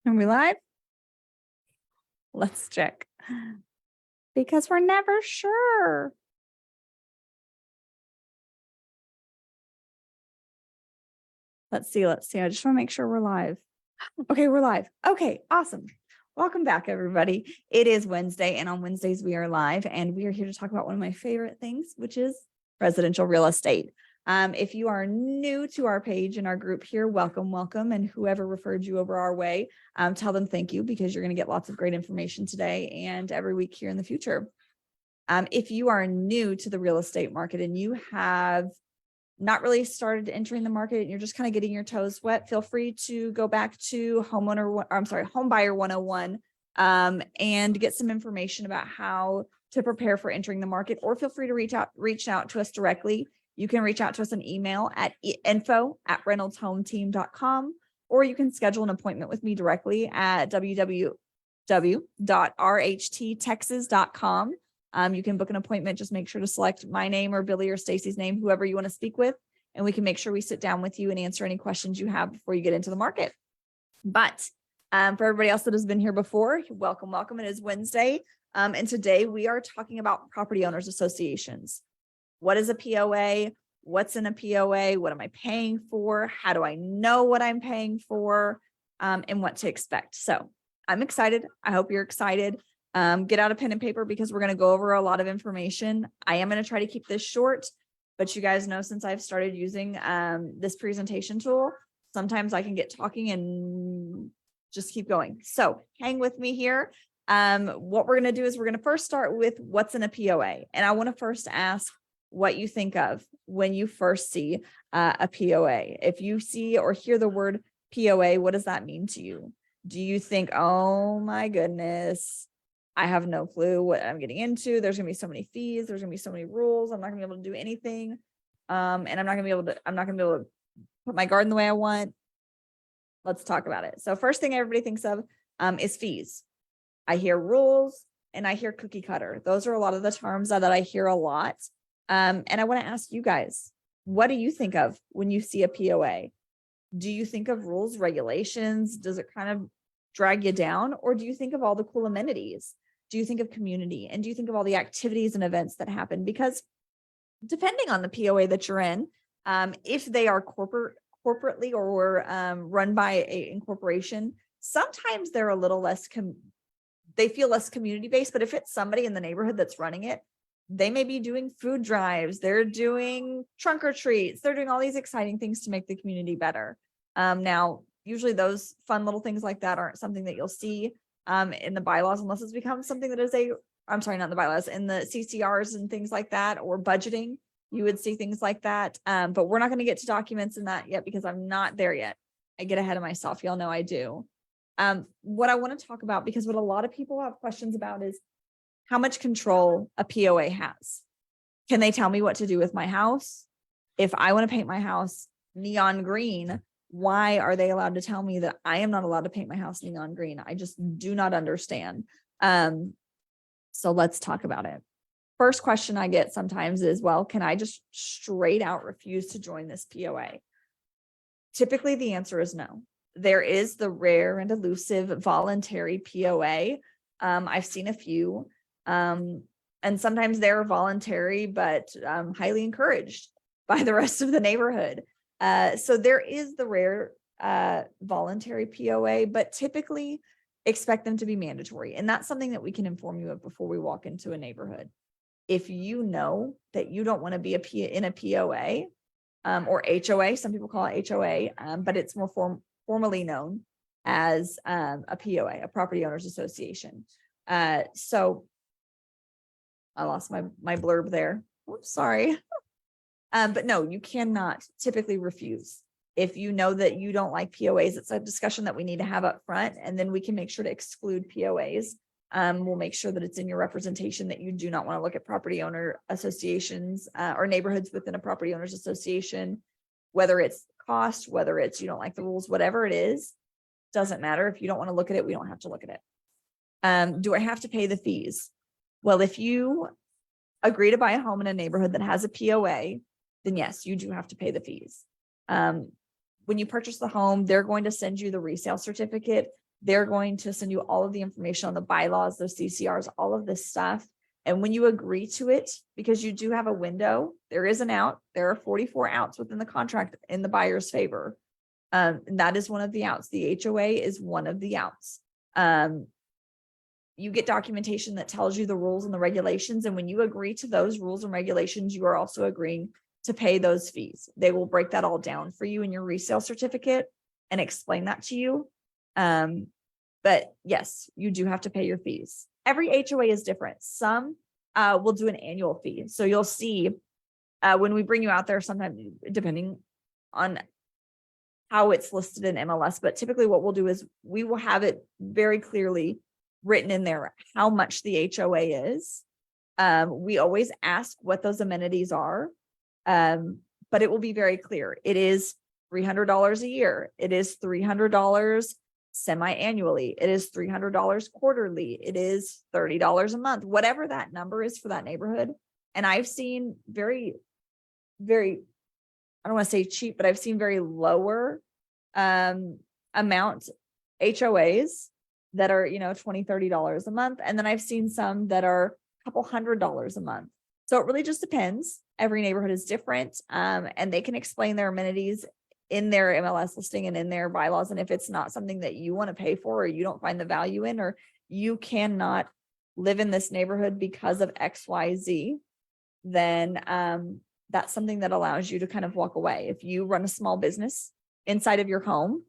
Are we live? Let's check. Because we're never sure. Let's see. I just want to make sure we're live. Okay, we're live. Okay, awesome. Welcome back, everybody. It is Wednesday, and on Wednesdays we are live, and we are here to talk about one of my favorite things, which is residential real estate. If you are new to our page and our group here, welcome. And whoever referred you over our way, tell them thank you, because you're going to get lots of great information today and every week here in the future. If you are new to the real estate market and you have not really started entering the market and you're just kind of getting your toes wet, feel free to go back to Homebuyer 101 and get some information about how to prepare for entering the market, or feel free to reach out to us directly. You can reach out to us an email at info@reynoldshometeam.com, or you can schedule an appointment with me directly at www.rhttexas.com. You can book an appointment. Just make sure to select my name or Billy or Stacy's name, whoever you want to speak with, and we can make sure we sit down with you and answer any questions you have before you get into the market. But for everybody else that has been here before, welcome. It is Wednesday. And today we are talking about property owners associations. What is a POA? What's in a POA? What am I paying for? How do I know what I'm paying for? And what to expect. So I'm excited. I hope you're excited. Get out a pen and paper, because we're going to go over a lot of information. I am going to try to keep this short, but you guys know, since I've started using this presentation tool, sometimes I can get talking and just keep going. So hang with me here. What we're going to do is we're going to first start with what's in a POA. And I want to first ask what you think of when you first see a POA. If you see or hear the word POA, what does that mean to you? Do you think, oh my goodness, I have no clue what I'm getting into. There's going to be so many fees. There's going to be so many rules. I'm not going to be able to do anything. And I'm not going to be able to put my garden the way I want. Let's talk about it. So first thing everybody thinks of is fees. I hear rules and I hear cookie cutter. Those are a lot of the terms that I hear a lot. And I want to ask you guys, what do you think of when you see a POA? Do you think of rules, regulations? Does it kind of drag you down? Or do you think of all the cool amenities? Do you think of community? And do you think of all the activities and events that happen? Because depending on the POA that you're in, if they are corporately or run by a incorporation, sometimes they're a little less, they feel less community based. But if it's somebody in the neighborhood that's running it, they may be doing food drives, they're doing trunk or treats, they're doing all these exciting things to make the community better. Now, usually those fun little things like that aren't something that you'll see in the bylaws, unless it's become something that is not the bylaws, in the CCRs and things like that, or budgeting, you would see things like that. But we're not going to get to documents in that yet, because I'm not there yet. I get ahead of myself. Y'all know I do. What I want to talk about, because what a lot of people have questions about, is how much control a POA has. Can they tell me what to do with my house? If I want to paint my house neon green, why are they allowed to tell me that I am not allowed to paint my house neon green? I just do not understand. So let's talk about it. First question I get sometimes is, well, can I just straight out refuse to join this POA? Typically, the answer is no. There is the rare and elusive voluntary POA. I've seen a few, and sometimes they're voluntary, but highly encouraged by the rest of the neighborhood. So there is the rare voluntary POA, but typically expect them to be mandatory. And that's something that we can inform you of before we walk into a neighborhood. If you know that you don't want to be in a POA or HOA, some people call it HOA, but it's more formally known as a POA, a property owners association. So I lost my blurb there. Oops, sorry. But no, you cannot typically refuse. If you know that you don't like POAs, it's a discussion that we need to have up front, and then we can make sure to exclude POAs. We'll make sure that it's in your representation that you do not want to look at property owner associations or neighborhoods within a property owners association, whether it's cost, whether it's you don't like the rules, whatever it is, doesn't matter. If you don't want to look at it, we don't have to look at it. Do I have to pay the fees? Well, if you agree to buy a home in a neighborhood that has a POA, then yes, you do have to pay the fees. When you purchase the home, they're going to send you the resale certificate they're going to send you all of the information on the bylaws, those CCRs, all of this stuff. And when you agree to it, because you do have a window, there is an out, there are 44 outs within the contract in the buyer's favor. And that is one of the outs. The HOA is one of the outs. You get documentation that tells you the rules and the regulations. And when you agree to those rules and regulations, you are also agreeing to pay those fees. They will break that all down for you in your resale certificate and explain that to you. But yes, you do have to pay your fees. Every HOA is different. Some will do an annual fee. So you'll see when we bring you out there, sometimes depending on how it's listed in MLS, but typically what we'll do is we will have it very clearly written in there how much the HOA is. We always ask what those amenities are, but it will be very clear. It is $300 a year. It is $300 semi-annually. It is $300 quarterly. It is $30 a month, whatever that number is for that neighborhood. And I've seen very, very, I don't want to say cheap, but I've seen very lower amount HOAs that are, $20, $30 a month. And then I've seen some that are a couple $100 a month. So it really just depends. Every neighborhood is different. And they can explain their amenities in their MLS listing and in their bylaws. And if it's not something that you want to pay for, or you don't find the value in, or you cannot live in this neighborhood because of XYZ, then that's something that allows you to kind of walk away. If you run a small business inside of your home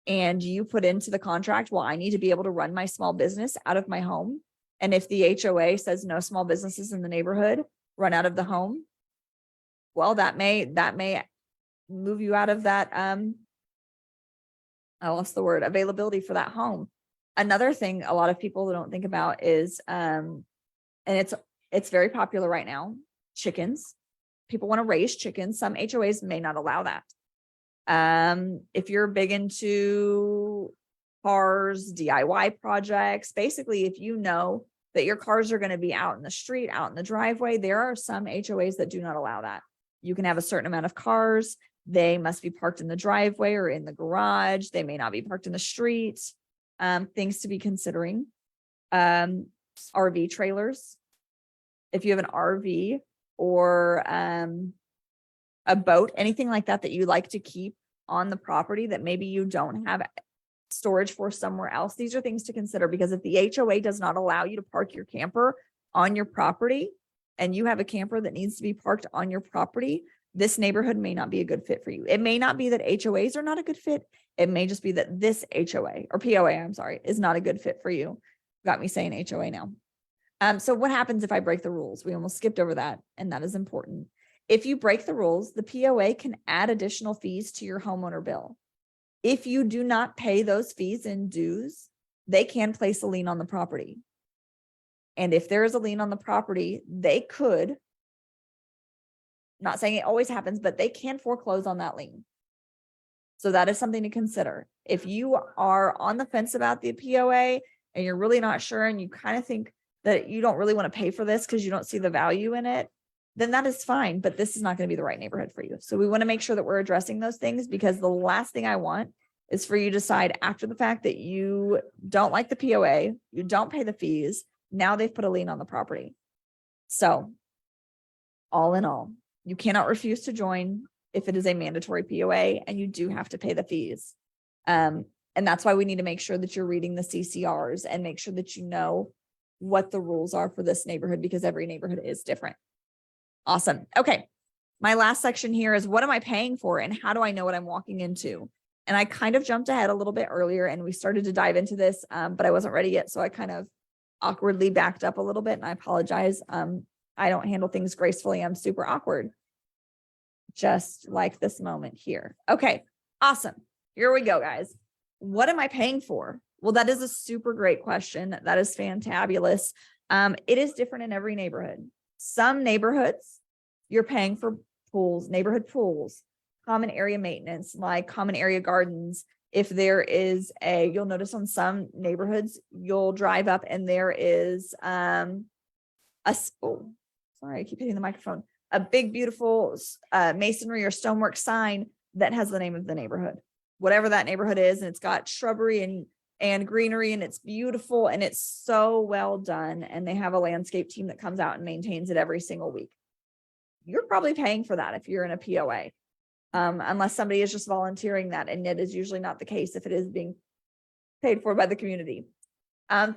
and you put into the contract, well, I need to be able to run my small business out of my home. And if the HOA says no small businesses in the neighborhood run out of the home, well, that may move you out of that, I lost the word, availability for that home. Another thing a lot of people don't think about is, and it's very popular right now, chickens. People want to raise chickens. Some HOAs may not allow that. If you're big into cars, DIY projects, basically, if you know that your cars are going to be out in the street, out in the driveway, there are some HOAs that do not allow that. You can have a certain amount of cars. They must be parked in the driveway or in the garage. They may not be parked in the street. Things to be considering. RV trailers. If you have an RV or a boat, anything like that you like to keep on the property that maybe you don't have storage for somewhere else, these are things to consider, because if the HOA does not allow you to park your camper on your property and you have a camper that needs to be parked on your property, this neighborhood may not be a good fit for you. It may not be that HOAs are not a good fit. It may just be that this HOA or POA, I'm sorry, is not a good fit for you. Got me saying HOA now. So what happens if I break the rules? We almost skipped over that, and that is important. If you break the rules, the POA can add additional fees to your homeowner bill. If you do not pay those fees and dues, they can place a lien on the property. And if there is a lien on the property, they could, not saying it always happens, but they can foreclose on that lien. So that is something to consider. If you are on the fence about the POA and you're really not sure, and you kind of think that you don't really want to pay for this because you don't see the value in it, then that is fine, but this is not going to be the right neighborhood for you. So we want to make sure that we're addressing those things, because the last thing I want is for you to decide after the fact that you don't like the POA, you don't pay the fees, now they've put a lien on the property. So all in all, you cannot refuse to join if it is a mandatory POA, and you do have to pay the fees. And that's why we need to make sure that you're reading the CCRs and make sure that you know what the rules are for this neighborhood, because every neighborhood is different. Awesome. Okay. My last section here is, what am I paying for and how do I know what I'm walking into? And I kind of jumped ahead a little bit earlier and we started to dive into this, but I wasn't ready yet. So I kind of awkwardly backed up a little bit, and I apologize. I don't handle things gracefully. I'm super awkward, just like this moment here. Okay. Awesome. Here we go, guys. What am I paying for? Well, that is a super great question. That is fantabulous. It is different in every neighborhood. Some neighborhoods, you're paying for pools, neighborhood pools, common area maintenance, like common area gardens. If there is you'll notice on some neighborhoods, you'll drive up and there is sorry, I keep hitting the microphone. A big, beautiful masonry or stonework sign that has the name of the neighborhood, whatever that neighborhood is. And it's got shrubbery and and greenery, and it's beautiful and it's so well done. And they have a landscape team that comes out and maintains it every single week. You're probably paying for that if you're in a POA, unless somebody is just volunteering that. And it is usually not the case if it is being paid for by the community.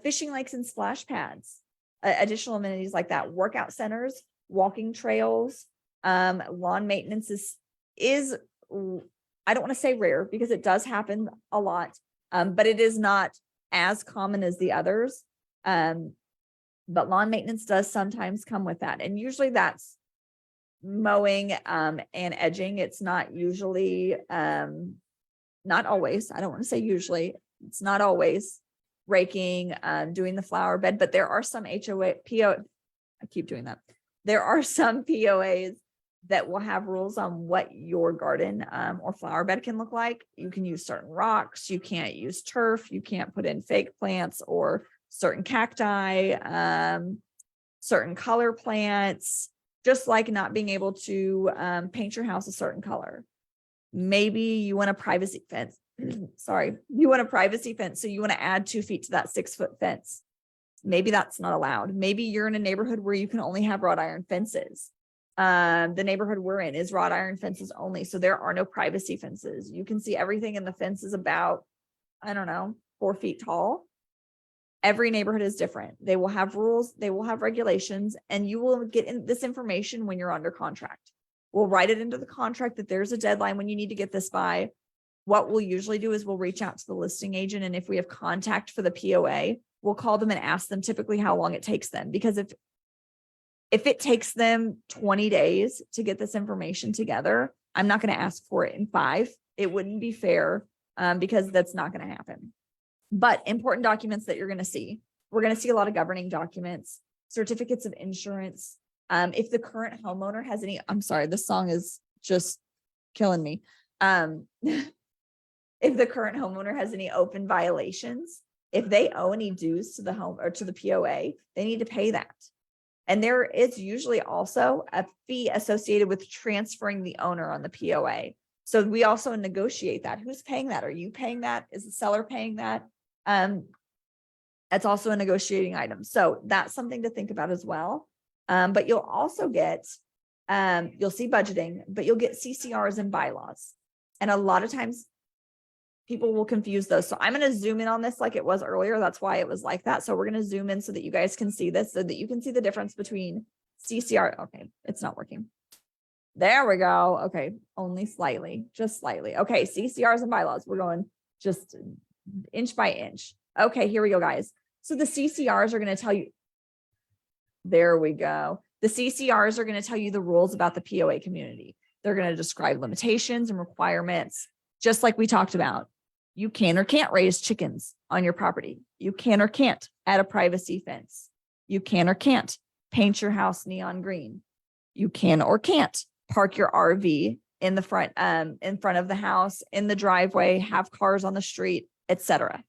Fishing lakes and splash pads, additional amenities like that, workout centers, walking trails, lawn maintenance is I don't want to say rare because it does happen a lot, but it is not as common as the others. But lawn maintenance does sometimes come with that. And usually that's mowing and edging. It's not usually, not always, I don't want to say usually, it's not always raking, doing the flower bed, but there are some I keep doing that. There are some POAs that will have rules on what your garden or flower bed can look like. You can use certain rocks. You can't use turf. You can't put in fake plants or certain cacti, certain color plants, just like not being able to paint your house a certain color. Maybe you want a privacy fence. Sorry, you want a privacy fence. So you want to add 2 feet to that 6-foot fence. Maybe that's not allowed. Maybe you're in a neighborhood where you can only have wrought iron fences. The neighborhood we're in is wrought iron fences only. So there are no privacy fences. You can see everything in the fence is about, I don't know, 4 feet tall. Every neighborhood is different. They will have rules, they will have regulations, and you will get in this information when you're under contract. We'll write it into the contract that there's a deadline when you need to get this by. What we'll usually do is we'll reach out to the listing agent, and if we have contact for the POA, we'll call them and ask them typically how long it takes them. Because if it takes them 20 days to get this information together, I'm not going to ask for it in 5. It wouldn't be fair because that's not going to happen. But important documents that you're going to see, we're going to see a lot of governing documents, certificates of insurance. If the current homeowner has any, I'm sorry, this song is just killing me. If the current homeowner has any open violations, if they owe any dues to the home or to the POA, they need to pay that. And there is usually also a fee associated with transferring the owner on the POA. So we also negotiate that. Who's paying that? Are you paying that? Is the seller paying that? That's also a negotiating item. So that's something to think about as well. But you'll also get, you'll see budgeting, but you'll get CCRs and bylaws. And a lot of times people will confuse those. So I'm going to zoom in on this like it was earlier. That's why it was like that. So we're going to zoom in so that you guys can see this, so that you can see the difference between CCR. Okay, it's not working. There we go. Okay, only slightly, just slightly. Okay, CCRs and bylaws. We're going just inch by inch. Okay, here we go, guys. So the CCRs are going to tell you, there we go. The CCRs are going to tell you the rules about the POA community. They're going to describe limitations and requirements, just like we talked about. You can or can't raise chickens on your property. You can or can't add a privacy fence. You can or can't paint your house neon green. You can or can't park your RV in the front of the house, in the driveway, have cars on the street, etc.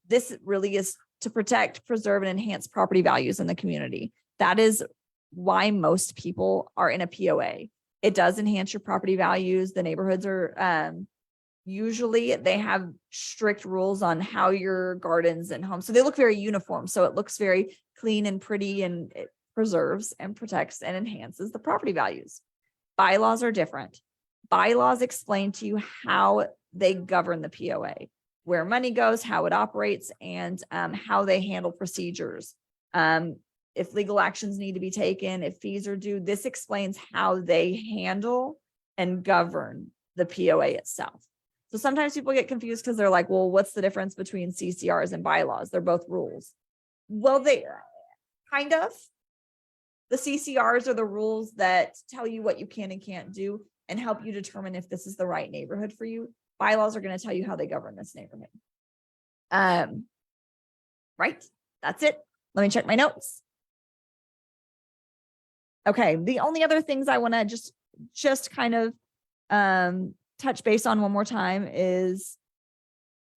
This really is to protect, preserve, and enhance property values in the community. That is why most people are in a POA. It does enhance your property values. The neighborhoods are usually they have strict rules on how your gardens and homes, so they look very uniform. So it looks very clean and pretty, and it preserves and protects and enhances the property values. Bylaws are different. Bylaws explain to you how they govern the POA, where money goes, how it operates, and how they handle procedures. If legal actions need to be taken, if fees are due, this explains how they handle and govern the POA itself. So sometimes people get confused because they're like, well, what's the difference between CCRs and bylaws? They're both rules. Well, they kind of. The CCRs are the rules that tell you what you can and can't do and help you determine if this is the right neighborhood for you. Bylaws are going to tell you how they govern this neighborhood. Right. That's it. Let me check my notes. Okay. The only other things I want to just kind of touch base on one more time is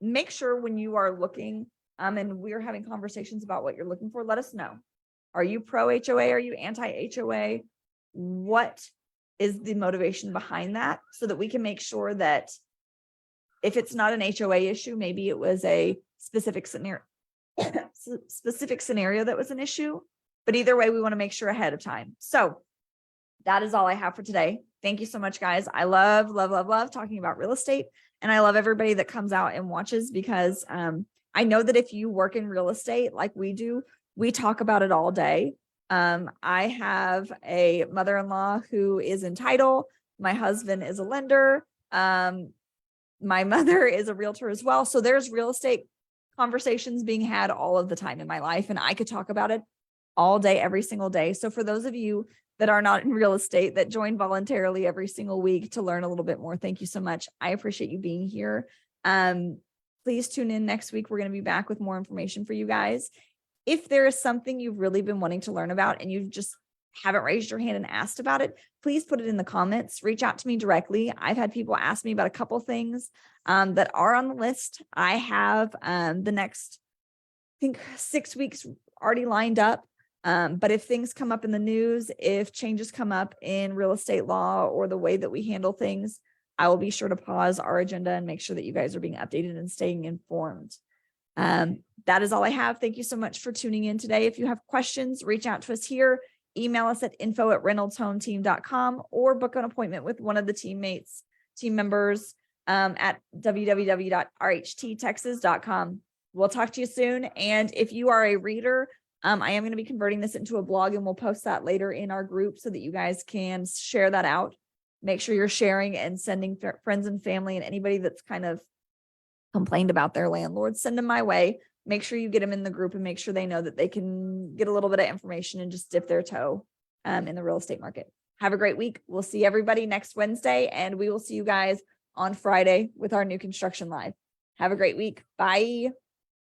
make sure when you are looking and we're having conversations about what you're looking for, let us know. Are you pro HOA? Are you anti HOA? What is the motivation behind that, so that we can make sure that If it's not an HOA issue, maybe it was a specific scenario, that was an issue. But either way, we want to make sure ahead of time. So that is all I have for today. Thank you so much, guys. I love talking about real estate. And I love everybody that comes out and watches, because I know that if you work in real estate like we do, we talk about it all day. I have a mother-in-law who is in title. My husband is a lender. My mother is a realtor as well. So there's real estate conversations being had all of the time in my life, and I could talk about it all day, every single day. So for those of you that are not in real estate, that join voluntarily every single week to learn a little bit more, thank you so much. I appreciate you being here. Please tune in next week. We're going to be back with more information for you guys. If there is something you've really been wanting to learn about and you just haven't raised your hand and asked about it, please put it in the comments. Reach out to me directly. I've had people ask me about a couple things that are on the list. I have the next, I think, 6 weeks already lined up. But if things come up in the news, if changes come up in real estate law or the way that we handle things, I will be sure to pause our agenda and make sure that you guys are being updated and staying informed. That is all I have. Thank you so much for tuning in today. If you have questions, reach out to us here. Email us at info@reynoldshometeam.com or book an appointment with one of the team members at www.rhttexas.com. We'll talk to you soon. And if you are a reader, I am going to be converting this into a blog, and we'll post that later in our group so that you guys can share that out. Make sure you're sharing and sending friends and family and anybody that's kind of complained about their landlord, send them my way. Make sure you get them in the group and make sure they know that they can get a little bit of information and just dip their toe in the real estate market. Have a great week. We'll see everybody next Wednesday, and we will see you guys on Friday with our new construction live. Have a great week. Bye.